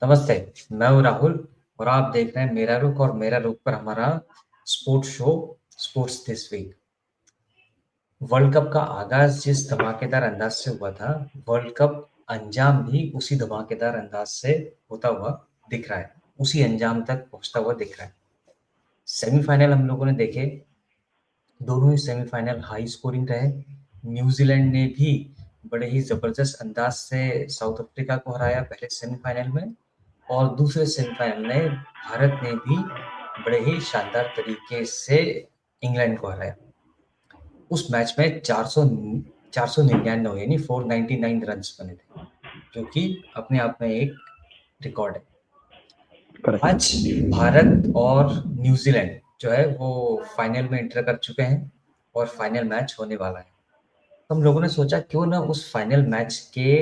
नमस्ते, मैं हूँ राहुल और आप देख रहे हैं मेरा रुख और मेरा रुख पर हमारा sports show sports this week. World Cup का आगाज जिस धमाकेदार अंदाज से हुआ था, वर्ल्ड कप अंजाम भी उसी धमाकेदार अंदाज से होता हुआ दिख रहा है, उसी अंजाम तक पहुंचता हुआ दिख रहा है। सेमीफाइनल हम लोगों ने देखे, दोनों ही सेमीफाइनल हाई स्कोरिंग रहे। न्यूजीलैंड ने भी बड़े ही जबरदस्त अंदाज से साउथ अफ्रीका को हराया पहले सेमीफाइनल में, और दूसरे सेमीफाइनल में भारत ने भी बड़े ही शानदार तरीके से इंग्लैंड को हराया। उस मैच में 499 यानी 499 रन्स बने थे, जो कि अपने आप में एक रिकॉर्ड है। करेक्ट। आज भारत और न्यूजीलैंड जो है वो फाइनल में एंटर कर चुके हैं और फाइनल मैच होने वाला है। हम लोगों ने सोचा क्यों ना उस फाइनल मैच के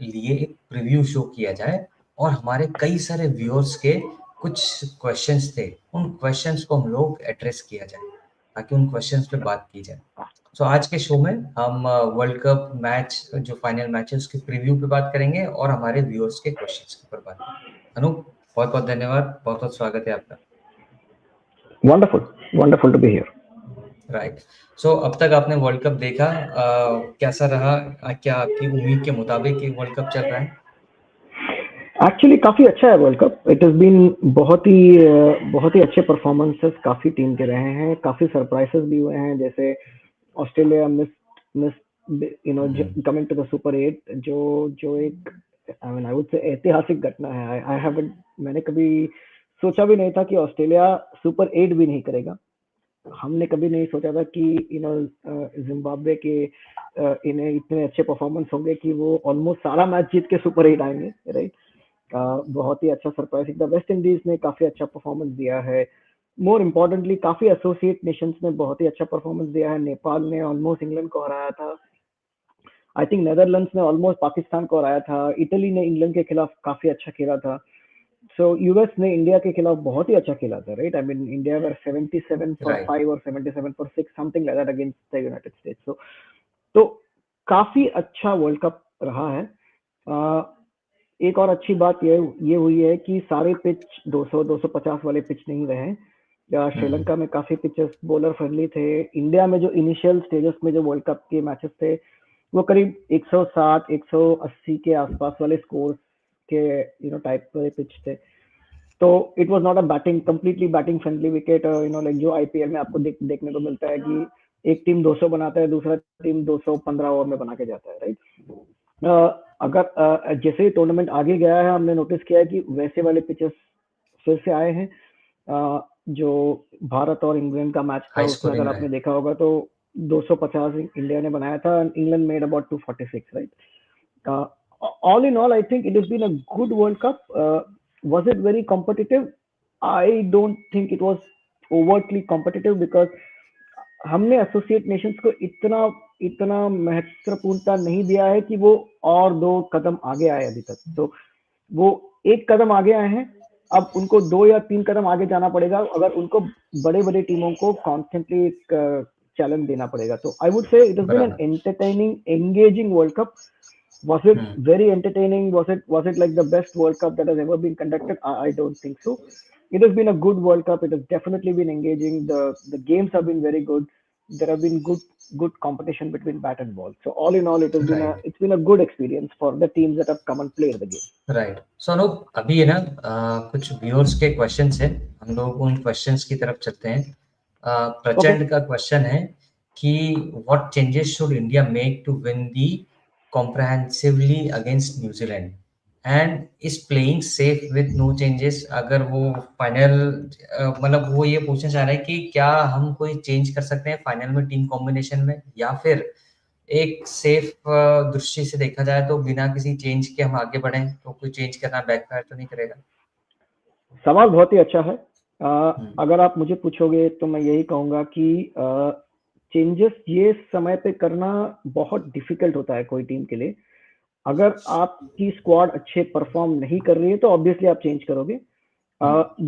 लिए एक प्रीव्यू शो किया जाए, और हमारे कई सारे व्यूअर्स के कुछ क्वेश्चंस थे, उन क्वेश्चंस को हम लोग एड्रेस किया जाए ताकि उन क्वेश्चंस पे बात की जाए। तो आज के शो में हम वर्ल्ड कप मैच जो फाइनल मैच है उसके प्रीव्यू पे बात करेंगे और हमारे व्यूअर्स के क्वेश्चंस के ऊपर बात करेंगे। अनूप, बहुत बहुत धन्यवाद, बहुत बहुत स्वागत है आपका। Wonderful to be here. Right. So अब तक आपने वर्ल्ड कप देखा, कैसा रहा? क्या आपकी उम्मीद के मुताबिक ये वर्ल्ड कप चल रहा है? एक्चुअली काफी अच्छा है World Cup. It has been बहुत ही अच्छे परफॉर्मेंसेस काफी टीम के रहे हैं, काफी सरप्राइजेस भी हुए हैं, जैसे Australia miss miss coming to the super 8, जो जो एक आई वुड से ऐतिहासिक घटना है। आई हैवंट मैंने कभी सोचा भी नहीं था कि ऑस्ट्रेलिया सुपर 8 भी नहीं करेगा। हमने कभी नहीं सोचा था कि जिम्बाब्वे के इन्हें इतने अच्छे परफॉर्मेंस होंगे कि वो ऑलमोस्ट सारा मैच जीत के सुपर 8 आएंगे, राइट। बहुत ही अच्छा सरप्राइज था। वेस्ट इंडीज ने काफी अच्छा परफॉर्मेंस दिया है। मोर इम्पोर्टेंटली काफी एसोसिएट नेशंस ने बहुत ही अच्छा परफॉर्मेंस दिया है। नेपाल ने ऑलमोस्ट इंग्लैंड को हराया था। आई थिंक नेदरलैंड्स ने ऑलमोस्ट पाकिस्तान को हराया था। इटली ने इंग्लैंड के खिलाफ काफी अच्छा खेला था। सो यूएस ने इंडिया के खिलाफ बहुत ही अच्छा खेला था, right. I mean India were 77 for right. 5 और 77 for 6 something like that against the United states. तो काफी अच्छा वर्ल्ड कप रहा है। एक और अच्छी बात ये हुई है कि सारे पिच 200-250 वाले पिच नहीं रहे। श्रीलंका में काफी पिचेस बॉलर फ्रेंडली थे। इंडिया में जो इनिशियल स्टेजेस में जो वर्ल्ड कप के मैचेस थे वो करीब 160-180 के आसपास वाले स्कोर के टाइप वाले पिच थे। तो it was not a completely batting friendly wicket. Like जो आईपीएल में आपको देखने को मिलता है कि एक टीम 200 बनाता है, दूसरा टीम 215 ओवर में बना के जाता है, राइट। अगर जैसे ही टूर्नामेंट आगे गया है, हमने नोटिस किया है कि वैसे वाले पिचेस फिर से आए हैं। जो भारत और इंग्लैंड का मैच था हाई उसमें स्कोरिंग अगर रहे। आपने देखा होगा तो 250 इंडिया ने बनाया था, England made about 246, right. All in all, I think it has been a good World Cup. Was it very competitive? I don't think it was overtly competitive because हमने एसोसिएट नेशंस को इतना इतना महत्वपूर्णता नहीं दिया है कि वो और 2 कदम आगे आए अभी तक। तो वो 1 कदम आगे आए हैं, अब उनको 2 या 3 कदम आगे जाना पड़ेगा अगर उनको बड़े बड़े टीमों को कॉन्स्टेंटली एक चैलेंज देना पड़ेगा। तो I would say it has been an बराबर। Entertaining engaging world cup. Was it very entertaining? Was it like the best World Cup that has ever been conducted? I don't think so. It has been a good World Cup. It has definitely been engaging. The games have been very good. There have been good competition between bat and ball. So all in all, right. it's been a good experience for the teams that have come and played the game. Right. So Anoop, अभी है ना, कुछ viewers के questions हैं, हम लोग उन questions की तरफ चलते हैं। Okay. प्रचंड का क्वेश्चन है कि what changes should India make to win the comprehensively against New Zealand and is playing safe with no changes. अगर वो फाइनल, मतलब वो ये पूछना चाह रहे हैं कि क्या हम कोई चेंज कर सकते हैं फाइनल में टीम कॉम्बिनेशन में, या फिर एक सेफ दृष्टि से देखा जाए तो बिना किसी चेंज के हम आगे बढ़ें, तो कोई चेंज करना बैकफायर तो नहीं करेगा? सवाल बहुत ही अच्छा है। हम्म। अगर आप मुझे पूछोगे तो मैं यही कहूंगा कि चेंजेस ये समय पे करना बहुत डिफिकल्ट होता है कोई टीम के लिए। अगर आपकी स्क्वाड अच्छे परफॉर्म नहीं कर रही है तो ऑब्वियसली आप चेंज करोगे।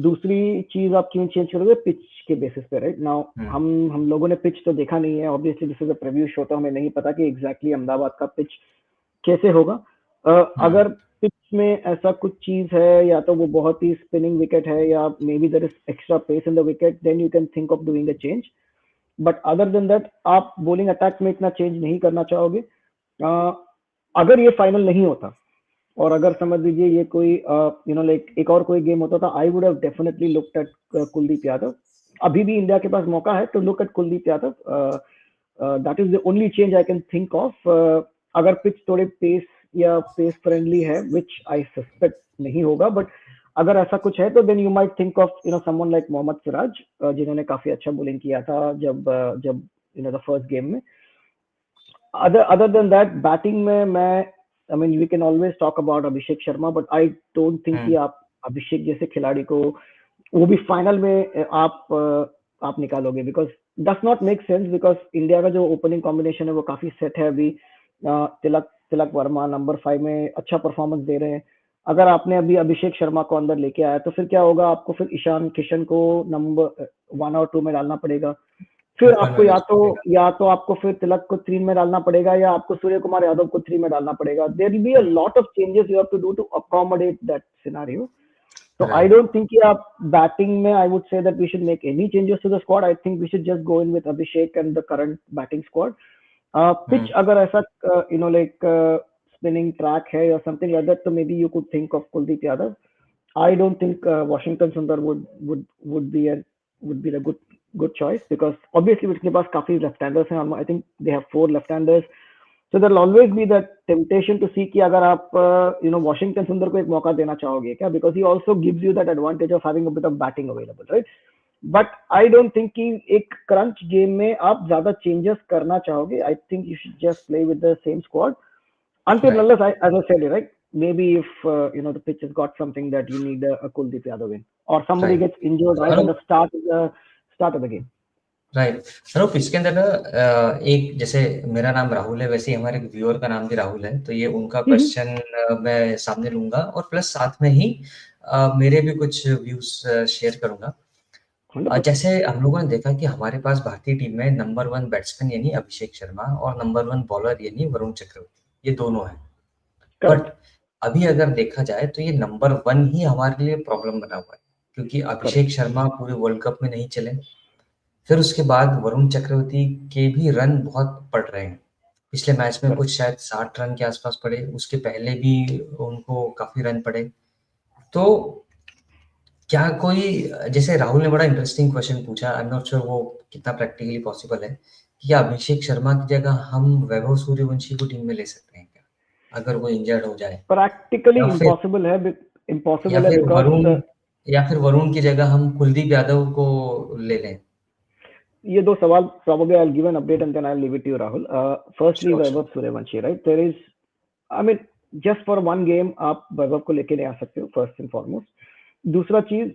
दूसरी चीज आप क्यों चेंज करोगे? पिच के बेसिस पे, राइट। नाउ हम लोगों ने पिच तो देखा नहीं है, obviously this is a preview show, तो हमें नहीं पता कि एग्जैक्टली अहमदाबाद का पिच कैसे होगा। अगर पिच में ऐसा कुछ चीज है, या तो वो बहुत ही स्पिनिंग विकेट है, या maybe there is extra pace in the wicket, then you can think of doing a change. But other than that आप बॉलिंग अटैक में इतना चेंज नहीं करना चाहोगे। अगर ये फाइनल नहीं होता, और अगर समझ लीजिए ये कोई लाइक एक और कोई गेम होता था, I would have definitely looked at Kuldeep Yadav. अभी भी इंडिया के पास मौका है to look at Kuldeep Yadav. That is the only change I can think of. अगर पिच थोड़े पेस या पेस फ्रेंडली है, विच आई सस्पेक्ट नहीं होगा, बट अगर ऐसा कुछ है तो then you might think of someone like Mohammed Siraj, जिन्होंने काफी अच्छा बॉलिंग किया था जब द फर्स्ट गेम में। other than that बैटिंग में मैं, I mean we can always talk about Abhishek Sharma, but I don't think कि आप अभिषेक जैसे खिलाड़ी को वो भी फाइनल में आप निकालोगे, because does not make sense. Because India का जो ओपनिंग कॉम्बिनेशन है वो काफी सेट है अभी। तिलक तिलक वर्मा नंबर 5 में अच्छा परफॉर्मेंस दे रहे हैं। अगर आपने अभी अभिषेक शर्मा को अंदर लेके आया तो फिर क्या होगा, आपको फिर ईशान किशन को नंबर 1 और 2 में डालना पड़ेगा। फिर ओपन आपको में भेजना पड़ेगा। या तो आपको फिर तिलक को 3 में डालना पड़ेगा, या आपको सूर्य कुमार यादव को 3 में डालना पड़ेगा। There will be a lot of changes you have to do to accommodate that scenario. So I right. don't think कि आप batting में I would say that we should make any changes to the squad. I think we should just go in with Abhishek and the current batting squad. Pitch अगर ऐसा like spinning track है या something like that, तो maybe you could think of Kuldeep Yadav. I don't think Washington Sundar would be a good choice, because obviously उसके पास काफी left-handers हैं. I think they have 4 left-handers. So there'll always be that temptation to see कि अगर आप Washington Sundar को एक मौका देना चाहोगे क्या, because he also gives you that advantage of having a bit of batting available, right? But I don't think कि एक crunch game में आप ज्यादा changes करना चाहोगे. I think you should just play with the same squad until right. unless as I said, right? Maybe if the pitch has got something that you need a Kuldeep Yadav in, or somebody right. gets injured right at the start of the game. Right. Sir इसके अंदर ना एक जैसे मेरा नाम राहुल है, वैसे ही हमारे व्यूअर का नाम भी राहुल है, तो ये उनका क्वेश्चन मैं सामने लूंगा और प्लस साथ में ही मेरे भी कुछ व्यूज शेयर करूंगा। 100%. जैसे हम लोगों ने देखा कि हमारे पास भारतीय टीम में नंबर 1 बैट्समैन यानी अभिषेक शर्मा और नंबर 1 बॉलर यानी वरुण चक्रवर्ती, ये दोनों हैं। But Correct. अभी अगर देखा जाए तो ये नंबर 1 ही हमारे लिए प्रॉब्लम बना हुआ है, क्योंकि Correct. अभिषेक शर्मा पूरे वर्ल्ड कप में नहीं चले। फिर उसके बाद वरुण चक्रवर्ती के भी रन बहुत पड़ रहे हैं। पिछले मैच में Correct. कुछ शायद 60 रन के आसपास पड़े, उसके पहले भी उनको काफी रन पड़े। तो क्या कोई, जैसे राहुल ने बड़ा इंटरेस्टिंग क्वेश्चन पूछा, आई एम नॉट श्योर वो कितना प्रैक्टिकली पॉसिबल है, कि क्या अभिषेक शर्मा की जगह हम वैभव सूर्यवंशी को टीम में ले सकते हैं क्या, अगर वो इंजर्ड हो जाए? Practically या फिर impossible है, या impossible है फिर because वरुण या फिर वरुण की जगह हम कुलदीप यादव को ले लें? ये दो सवाल, probably I'll give an update and then I'll leave it to you, Rahul. Firstly, sure sure. Vaibhav Suryavanshi, right? There is, I mean, just for one game आप वैभव को लेके नहीं आ सकते हो, first and foremost. दूसरा चीज,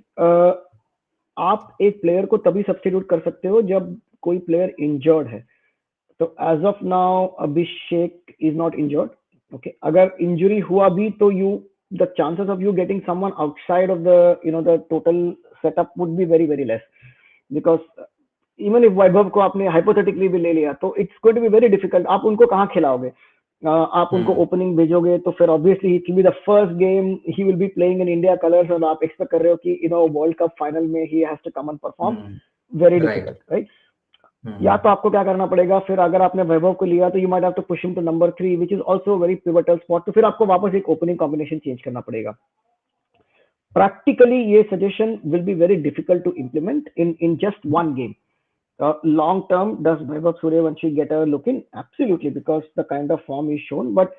आप एक प्लेयर को तभी सब्स्टिट्यूट कर सकते हो जब कोई प्लेयर इंजर्ड है। तो as of now Abhishek is not injured, okay. अगर इंजरी हुआ भी तो the chances of you getting someone outside of the total setup would be very very less, because even if Vaibhav को आपने हाइपोथेटिकली भी ले लिया तो it's going to be very difficult. आप उनको कहाँ खिलाओगे? आप उनको ओपनिंग भेजोगे तो फिर obviously it will be the first game he will be playing in India colours, और आप एक्सपेक्ट कर रहे हो कि वर्ल्ड कप फाइनल में ही has to come and perform. Very right. Difficult, right? या तो आपको क्या करना पड़ेगा, फिर अगर आपने वैभव को लिया तो you might have to push him to number 3 which is also very pivotal spot, तो फिर आपको वापस एक ओपनिंग कॉम्बिनेशन चेंज करना पड़ेगा। प्रैक्टिकली ये suggestion will be very difficult to implement in just one game. Long term, does Vaibhav Suryavanshi get a look in? Absolutely, because the kind of form he's shown. But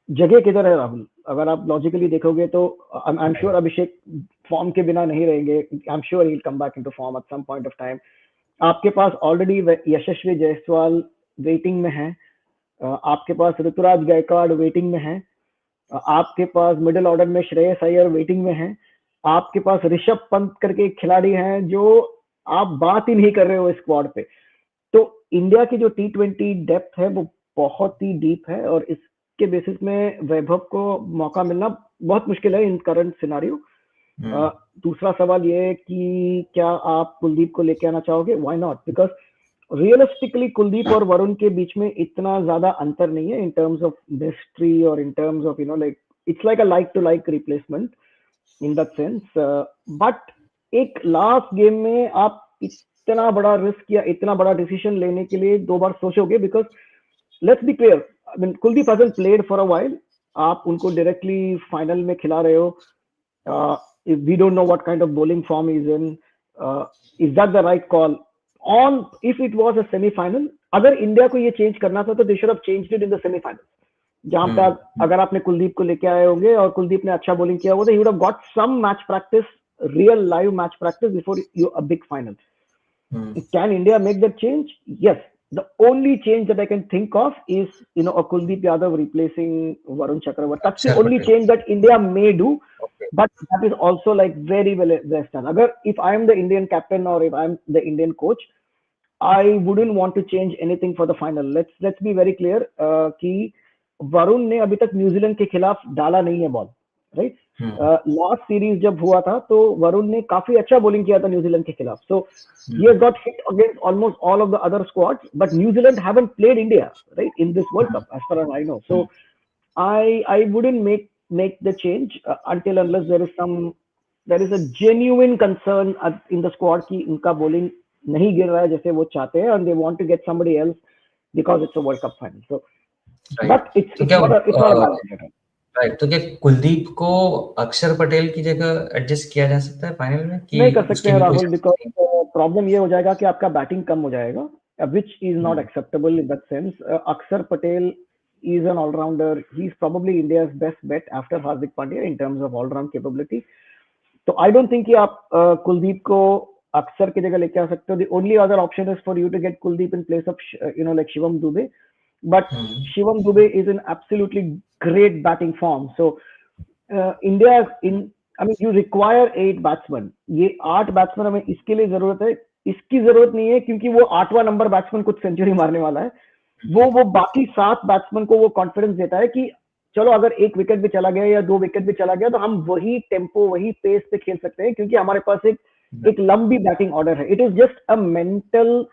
जगह किधर है राहुल? अगर आप logically देखोगे तो I am sure Abhishek form के बिना नहीं रहेंगे। I am sure he will come back into form at some point of time. आपके पास ऑलरेडी यशस्वी जायसवाल वेटिंग में है, आपके पास ऋतुराज गायकवाड़ वेटिंग में है, आपके पास मिडिल ऑर्डर में श्रेयस अय्यर वेटिंग में है, आपके पास ऋषभ पंत करके एक खिलाड़ी हैं जो आप बात ही नहीं कर रहे हो इस स्क्वाड पे। तो इंडिया की जो T20 डेप्थ है वो बहुत ही डीप है, और इसके बेसिस में वैभव को मौका मिलना बहुत मुश्किल है इन करंट सिनारियो। दूसरा सवाल ये है कि क्या आप कुलदीप को लेके आना चाहोगे? Why not? Because realistically Kuldeep और वरुण के बीच में इतना ज्यादा अंतर नहीं है इन टर्म्स ऑफ मिस्ट्री और in terms of like it's like a like to like replacement in that sense. But एक लास्ट गेम में आप इतना बड़ा रिस्क या इतना बड़ा डिसीजन लेने के लिए दो बार सोचोगे, because let's be clear, I mean Kuldeep hasn't played for a while, आप उनको डायरेक्टली फाइनल में खिला रहे हो, we don't know what kind of bowling form is in, is that the right call on, if it was a semifinal, अगर India को ये change करना था तो they should have changed it in the semifinal, जहां पे अगर आपने कुलदीप को लेके आए होंगे और कुलदीप ने अच्छा बॉलिंग किया होगा, तो he would have got some match practice, real live match practice before you a big final. Can India make that change? Yes. The only change that I can think of is, a Kuldeep Yadav replacing Varun Chakravarti. That's the अक्षर only Patel. change that India may do, okay. but that is also like very well done. Agar if I am the Indian captain or if I am the Indian coach, I wouldn't want to change anything for the final. Let's be very clear कि वरुण ने अभी तक New Zealand के खिलाफ डाला नहीं है ball, right. Last series जब हुआ था तो वरुण ने काफी अच्छा बॉलिंग किया था न्यूजीलैंड के खिलाफ, सो he has got hit against almost all of the other squads, but New Zealand haven't played India, right, in this World Cup, as far as I know. So I wouldn't make the change until unless there is a genuine concern in the squad कि इनका bowling नहीं गिर रहा है जैसे वो चाहते हैं, and they want to get somebody else because it's a World Cup final. So, but तो क्या it's not a bad idea. Right, तो क्या कुलदीप को अक्षर पटेल की जगह एडजस्ट किया जा सकता है फाइनल में कि नहीं कर सकते उसकी हैं भी कोई राहुल, बिकॉज प्रॉब्लम ये हो जाएगा कि आपका बैटिंग कम हो जाएगा, which is not acceptable in that sense. अक्षर Patel is an all-rounder. He's probably India's best bet after Hardik Pandya in terms of all-round capability. So I don't think कि आप कुलदीप को अक्षर की जगह लेके आ सकते हो. The only other option is for you to get Kuldeep in place of like Shivam Dube. But Shivam Dube is in absolutely great batting form. So India I mean, you require 8 batsman. ये 8 batsman हमें इसके लिए जरूरत है, इसकी जरूरत नहीं है क्योंकि वो 8वां नंबर बैट्समैन कुछ सेंचुरी मारने वाला है. वो बाकी 7 बैट्समैन को वो कॉन्फिडेंस देता है कि चलो अगर 1 विकेट भी चला गया या 2 विकेट भी चला गया तो हम वही टेम्पो वही पेस पे खेल सकते हैं, क्योंकि हमारे पास एक लंबी बैटिंग ऑर्डर है. It is just a mental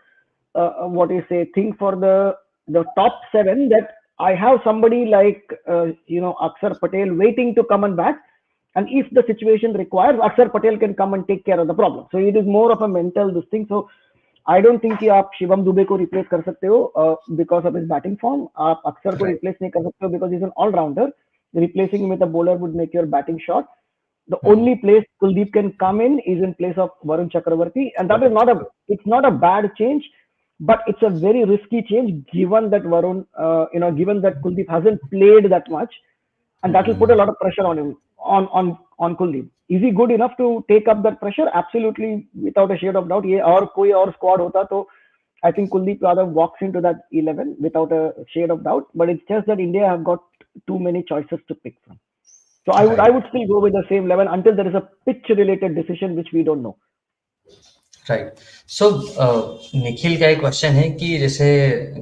what you say thing for the top 7 that I have somebody like Akshar Patel waiting to come and bat, and if the situation requires, Akshar Patel can come and take care of the problem. So it is more of a mental this thing. So I don't think कि आप शिवम दुबे को replace कर सकते हो because of his batting form. आप अक्षर को replace नहीं कर सकते हो because he's an all-rounder. Replacing him with a bowler would make your batting short. The only place Kuldeep can come in is in place of Varun Chakravarti, and that is it's not a bad change, but it's a very risky change given that Varun, given that Kuldeep hasn't played that much, and that will put a lot of pressure on him, on Kuldeep. Is he good enough to take up that pressure? Absolutely, without a shade of doubt. ये और कोई और squad होता तो I think Kuldeep rather walks into that 11 without a shade of doubt. But it's just that India have got too many choices to pick from. So I would still go with the same 11 until there is a pitch-related decision which we don't know. Right. So Nikhil का एक question है कि जैसे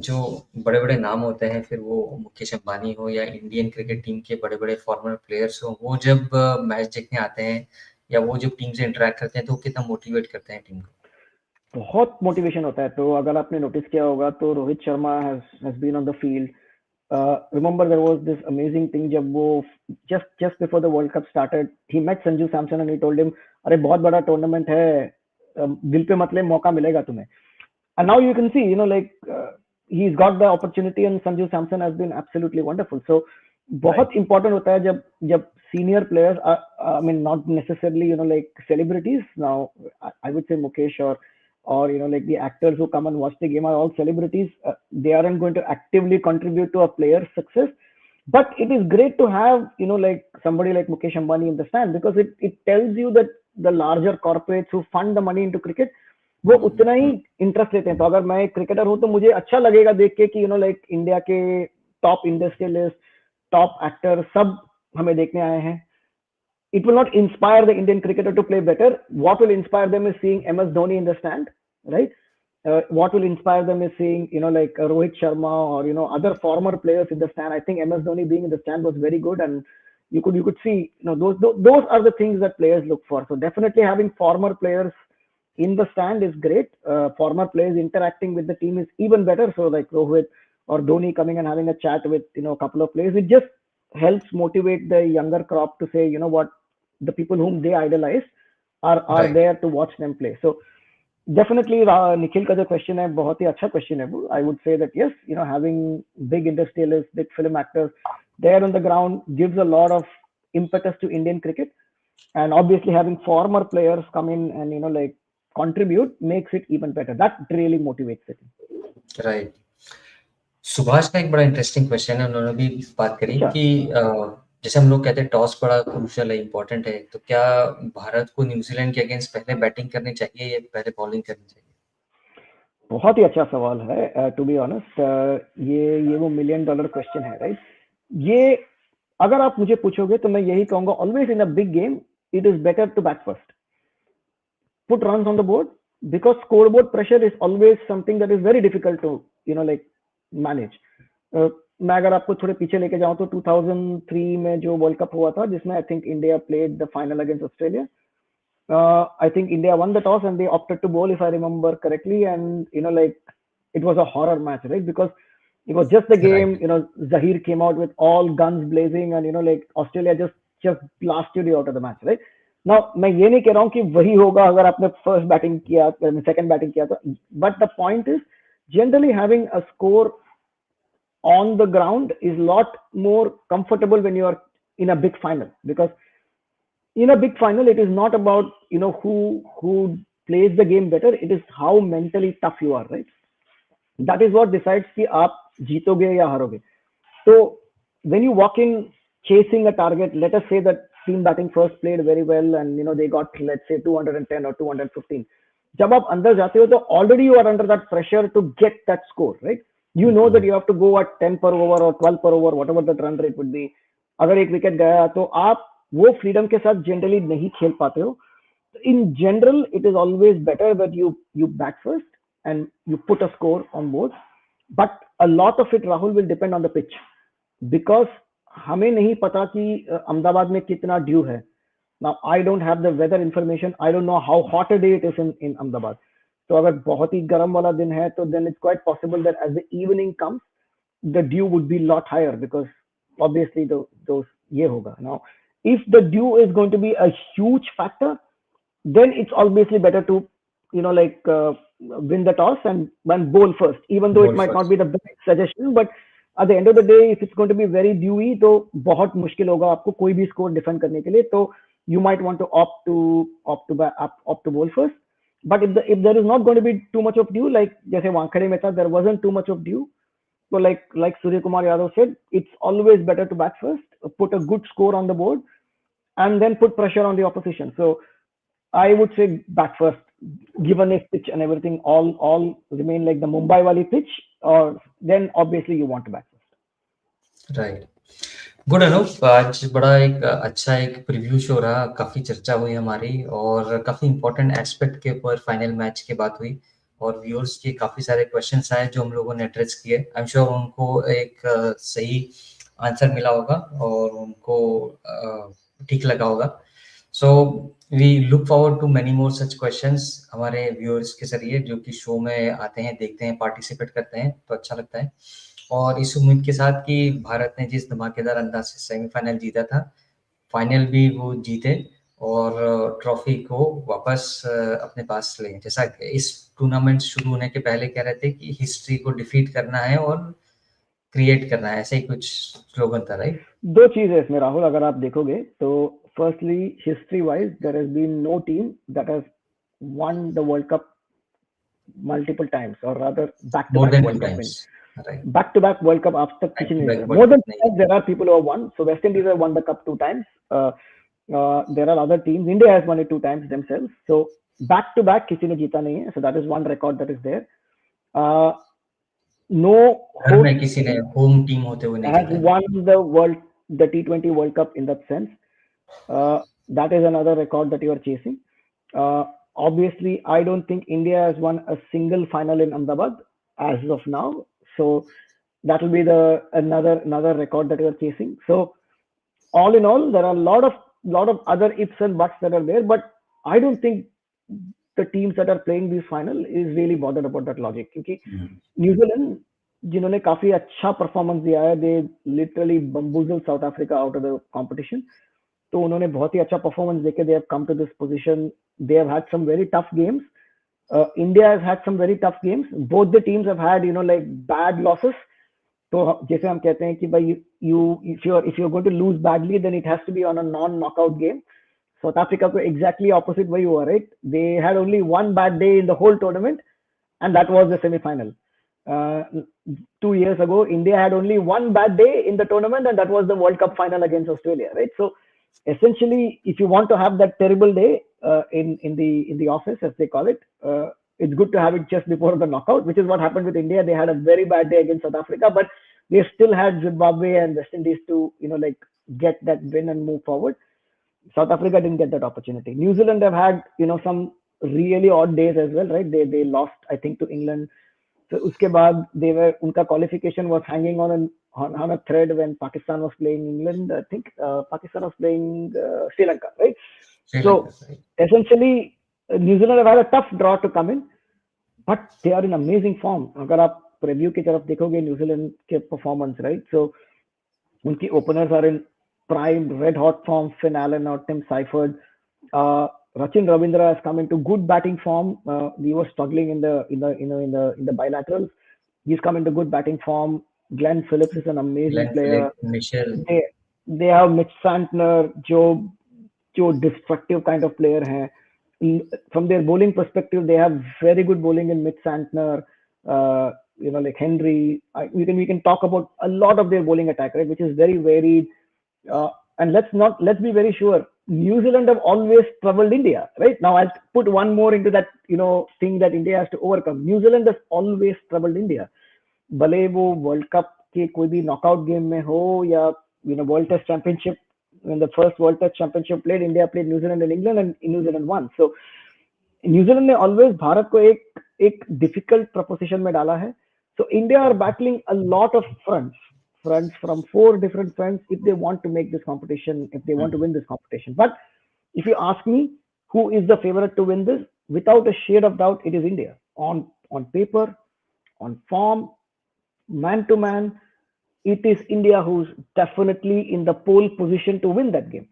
जो बड़े बड़े नाम होते हैं, फिर वो मुकेश अंबानी हो या इंडियन क्रिकेट टीम के बड़े बड़े फॉर्मर प्लेयर्स हो, वो जब मैच देखने आते हैं या वो जब टीम से इंटरेक्ट करते हैं तो कितना मोटिवेट करते हैं टीम को? बहुत मोटिवेशन होता है. तो अगर आपने नोटिस किया होगा तो Rohit Sharma has been on the field. Remember there was this amazing thing जब वो just before the World Cup started, he met Sanju Samson and he told him, अरे बहुत बड़ा टूर्नामेंट है, दिल पे मत ले, मौका मिलेगा तुम्हें. And now you can see, he's got the opportunity and Sanju Samson has been absolutely wonderful. So बहुत important होता है जब senior players are, I mean not necessarily like celebrities. Now I would say Mukesh or like the actors who come and watch the game are all celebrities. They aren't going to actively contribute to a player's success, but it is great to have like somebody like Mukesh Ambani in the stand, because it tells you that the larger corporates who fund the money into cricket, वो उतना ही interest लेते हैं. तो अगर मैं एक cricketer हूं तो मुझे अच्छा लगेगा देख के कि लाइक इंडिया के टॉप इंडस्ट्रियलिस्ट, टॉप एक्टर सब हमें देखने आए हैं. It will not inspire the Indian cricketer to play better. What will inspire them is seeing MS Dhoni in the stand, right? What will inspire them is seeing, like Rohit Sharma or other former players in the stand. I think MS Dhoni being in the stand was very good, and you could see, those are the things that players look for. So definitely having former players in the stand is great. Former players interacting with the team is even better. So like Rohit or Dhoni coming and having a chat with a couple of players, it just helps motivate the younger crop to say, you know what, the people whom they idolize are Right. there to watch them play. So definitely, Nikhil का जो question है बहुत ही अच्छा question है वो. I would say that yes, you know, having big industrialists, big film actors there on the ground gives a lot of impetus to Indian cricket, and obviously having former players come in and, you know, like contribute makes it even better. That really motivates it. Right. Subhash का एक बड़ा interesting question है, उन्होंने भी बात करी अच्छा, कि जैसे हम लोग कहते हैं टॉस बड़ा क्रूशियल है, इम्पोर्टेंट है, तो क्या भारत को न्यूजीलैंड के अगेंस्ट पहले बैटिंग करनी चाहिए या पहले बॉलिंग करनी चाहिए? बहुत ही अच्छा सवाल है, टू बी ऑनेस्ट। ये वो मिलियन डॉलर क्वेश्चन है, राइट? ये अगर आप मुझे पूछोगे तो मैं यही कहूंगा, always in a big game it is better to bat first, put runs on the board, because scoreboard pressure is always something that is very difficult to, you know, like manage. मैं अगर आपको थोड़े पीछे लेके जाऊं तो 2003 में जो वर्ल्ड कप हुआ था, जिसमें I think India played the final against Australia, I think India won the toss and they opted to bowl, if I remember correctly. And, you know, like, it was a horror match, right? Because it was just the game, right. you know, Zahir came out with all guns blazing, and, you know, like, Australia just blasted you out of the match, right? Now, मैं ये नहीं कह रहा हूँ कि वही होगा अगर आपने फर्स्ट बैटिंग किया, सेकंड बैटिंग किया, तो but the point is generally having a score on the ground is a lot more comfortable when you are in a big final, because in a big final it is not about, you know, who plays the game better, it is how mentally tough you are, right? That is what decides कि आप जीतोगे या हारोगे. So when you walk in chasing a target, let us say that team batting first played very well and, you know, they got, let's say, 210 or 215. जब आप अंदर जाते हो तो already you are under that pressure to get that score, right? You know that you have to go at 10 per over or 12 per over, whatever the run rate would be. अगर एक wicket गया तो आप वो freedom के साथ generally नहीं खेल पाते हो. In general, it is always better that you bat first and you put a score on board. But a lot of it, Rahul, will depend on the pitch, because हमें नहीं पता कि अहमदाबाद में कितना ड्यू है. Now I don't have the weather information. I don't know how hot a day it is in Ahmedabad. तो अगर बहुत ही गर्म वाला दिन है तो then it's quite possible that as the evening comes, the dew would be a lot higher, because obviously those ये होगा. Now, if the dew is going to be a huge factor, then it's obviously better to, you know, like, win the toss and bowl first, even though it ball might not be first. the best suggestion. But at the end of the day, if it's going to be very dewy, तो बहुत मुश्किल होगा आपको कोई भी score defend करने के लिए. तो you might want to opt to bowl first. But if there is not going to be too much of dew, like जैसे वानखेड़े में था, there wasn't too much of dew. So like Surya Kumar Yadav said, it's always better to bat first, put a good score on the board, and then put pressure on the opposition. So I would say bat first, given if pitch and everything all remain like the Mumbai wali pitch, or then obviously you want to bat first. Right. Good Anoop, आज बड़ा एक अच्छा एक preview show रहा, काफी चर्चा हुई हमारी और काफी इंपॉर्टेंट एस्पेक्ट के ऊपर फाइनल मैच की बात हुई और व्यूअर्स के काफी सारे क्वेश्चंस आए जो हम लोगों ने एड्रेस किए। आई एम श्योर उनको एक सही आंसर मिला होगा और उनको ठीक लगा होगा। So we look forward to many more such questions हमारे व्यूअर्स के जरिए जो कि शो में आते हैं, देखते हैं, पार्टिसिपेट करते हैं, तो अच्छा लगता है। और इस उम्मीद के साथ कि भारत ने जिस धमाकेदार अंदाज से सेमीफाइनल जीता था, फाइनल भी वो जीते और ट्रॉफी को वापस अपने पास लें। जैसा कि इस टूर्नामेंट शुरू होने के पहले कह रहे थे कि हिस्ट्री को डिफीट करना है और क्रिएट करना है, ऐसे ही कुछ स्लोगन था, राइट? दो चीज है इसमें राहुल, अगर आप देखोगे तो firstly history wise there has been no team that has won the World Cup multiple times, or rather back to more back than two World Cup wins. Times, right. Back to back World Cup आज तक back किसी to ने नहीं back करा. World More cup than नहीं। that, there are people who have won. So West Indies have won the cup 2 times. There are other teams. India has won it 2 times themselves. So back to back किसी ने जीता नहीं है. So that is one record that is there. Uh, no घर में host किसी ने home team होते हुए नहीं has जीता है। won the T20 World Cup in that sense. That is another record that you are chasing. Obviously, I don't think India has won a single final in Ahmedabad as of now. So that will be the another record that you are chasing. So all in all, there are a lot of other ifs and buts that are there, but I don't think the teams that are playing this final is really bothered about that logic. Because New Zealand जिन्होंने काफी अच्छा performance दिया है, they literally bamboozled South Africa out of the competition. तो उन्होंने बहुत ही अच्छा परफॉर्मेंस देके they have come to this position. They have had some very tough games. India has had some very tough games. Both the teams have had, like bad losses. तो जैसे हम कहते हैं कि भाई you if you're going to lose badly, then it has to be on a non-knockout game. South Africa को exactly opposite वही हुआ, right? They had only one bad day in the whole tournament, and that was the semi-final. Uh, 2 years ago, India had only one bad day in the tournament, and that was the World Cup final against Australia, right? So essentially, if you want to have that terrible day in the office, as they call it, it's good to have it just before the knockout, which is what happened with India. They had a very bad day against South Africa, but they still had Zimbabwe and West Indies to like get that win and move forward. South Africa didn't get that opportunity. New Zealand have had some really odd days as well, right? They lost, I think, to England. So uske baad unka qualification was hanging on a thread when Pakistan was playing England. I think Pakistan was playing Sri Lanka, right? Sri Lanka So से। essentially, New Zealand have had a tough draw to come in, but they are in amazing form. अगर आप preview की तरफ देखोगे New Zealand के performance, right? So उनकी openers are in prime red hot form. Finn Allen or Tim Seifert. Rachin Ravindra has come into good batting form. We were struggling in the bilaterals. He's come into good batting form. Glenn Phillips is an amazing Glenn player. Phillip, Mitchell. They they have Mitch Santner, जो destructive kind of player हैं. From their bowling perspective, they have very good bowling in Mitch Santner, like Henry. We can talk about a lot of their bowling attack, right, which is very varied. And let's be very sure. New Zealand have always troubled India, right? Now I'll put one more into that, thing that India has to overcome. New Zealand has always troubled India. भले वो world cup के कोई भी knockout game में हो या World Test Championship, when the first World Test Championship played, India played New Zealand and England, and New Zealand won. So New Zealand ने always Bharat को एक डिफिकल्ट प्रपोजिशन में डाला है. So India are battling a lot of fronts from 4 different fronts if they want to make this competition, if they want to win this competition. But if you ask me who is the favorite to win this, without a shade of doubt, it is India. On paper, on form, man to man, it is India who's definitely in the pole position to win that game.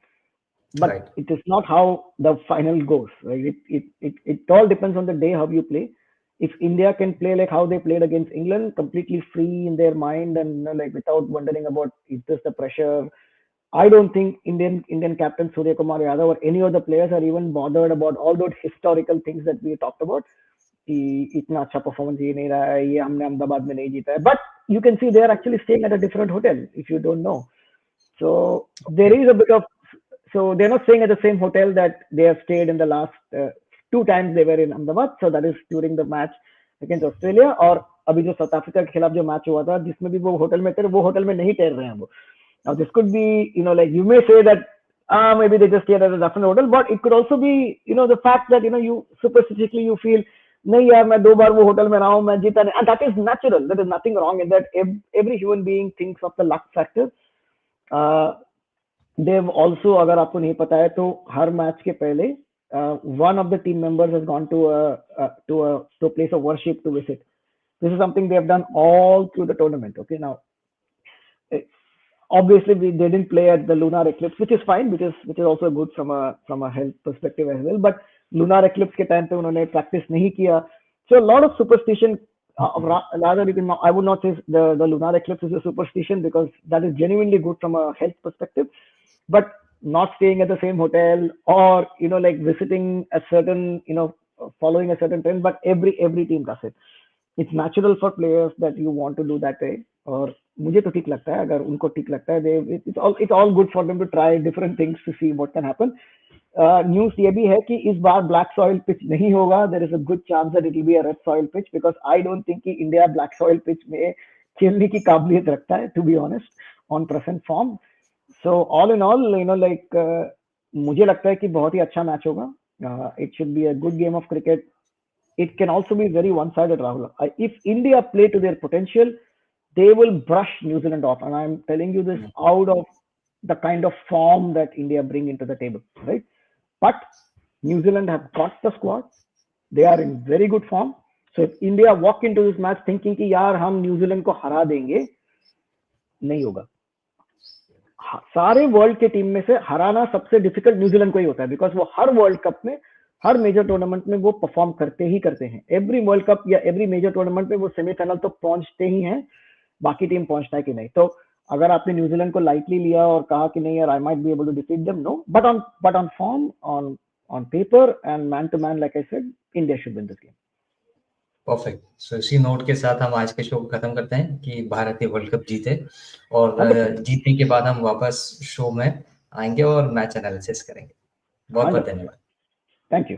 But right. it is not how the final goes, right? It all depends on the day how you play. If India can play like how they played against England, completely free in their mind and like without wondering about is this the pressure, I don't think Indian captain Surya Kumar Yadav or any of the players are even bothered about all those historical things that we talked about. कि इतना अच्छा performance ये नहीं रहा है, ये हमने अहमदाबाद में नहीं जीता है. But you can see they are actually staying at a different hotel if you don't know. So there okay. is a bit of, so they're not staying at the same hotel that they have stayed in the last 2 times they were in Ahmedabad. So that is during the match against Australia, और अभी जो south Africa के खिलाफ जो match हुआ था जिसमें भी वो होटल में थे, वो होटल में नहीं ठहर रहे हैं वो. Now this could be, like you may say that maybe they just stayed at a different hotel, but it could also be, the fact that you superstitiously you feel नहीं यार मैं 2 बार वो होटल में रहा हूँ, मैं जीता नहीं. And that is natural. There is nothing wrong in that. Every human being thinks of the luck factor. They've also, अगर आपको नहीं पता है तो हर मैच के पहले one of the team members has gone to a place of worship to visit. This is something they have done all through the tournament. Okay, now obviously they didn't play at the lunar eclipse, which is fine, which is also good from a health perspective as well. But lunar eclipse के time पे उन्होंने practice नहीं किया. So a lot of superstition. Rather, I would not say the lunar eclipse is a superstition, because that is genuinely good from a health perspective. But not staying at the same hotel, or like visiting a certain, following a certain trend. But every team does it. It's natural for players that you want to do that way. और मुझे तो ठीक लगता है, अगर उनको ठीक लगता है, it's all good for them to try different things to see what can happen. News ये भी है कि इस बार ब्लैक सॉइल पिच नहीं होगा. There is a good chance that it will be a red soil pitch, because I don't think कि India black soil pitch में खेलने की काबिलियत रखता है, to be honest, on present form. So all in all, मुझे लगता है कि बहुत ही अच्छा मैच होगा. It should be a good game of cricket. It can also be very one-sided, Rahul. If India play to their potential, they will brush New Zealand off. And I'm telling you this out of the kind of form that India bring into the table, right? But New Zealand have got the squad. They are in very good form. So India walk into this match thinking कि यार हम New Zealand को हरा देंगे, नहीं होगा। सारे world के टीम में से हराना सबसे डिफिकल्ट न्यूजीलैंड को ही होता है, बिकॉज वो हर वर्ल्ड कप में, हर मेजर टूर्नामेंट में वो परफॉर्म करते ही करते हैं। एवरी वर्ल्ड कप या एवरी मेजर टूर्नामेंट में वो सेमीफाइनल तो पहुंचते ही हैं, बाकी टीम पहुंचता है कि नहीं। तो अगर आपने न्यूजीलैंड को लाइटली लिया और कहा कि नहीं यार I might be able to defeat them, no, but on form, on paper and man to man, like I said, India should win this game. Perfect. So इसी नोट के साथ हम आज के शो को खत्म करते हैं कि भारत ये वर्ल्ड कप जीते, और 100%। जीतने के बाद हम वापस शो में आएंगे और मैच एनालिसिस करेंगे। बहुत बहुत 100%। धन्यवाद। Thank you.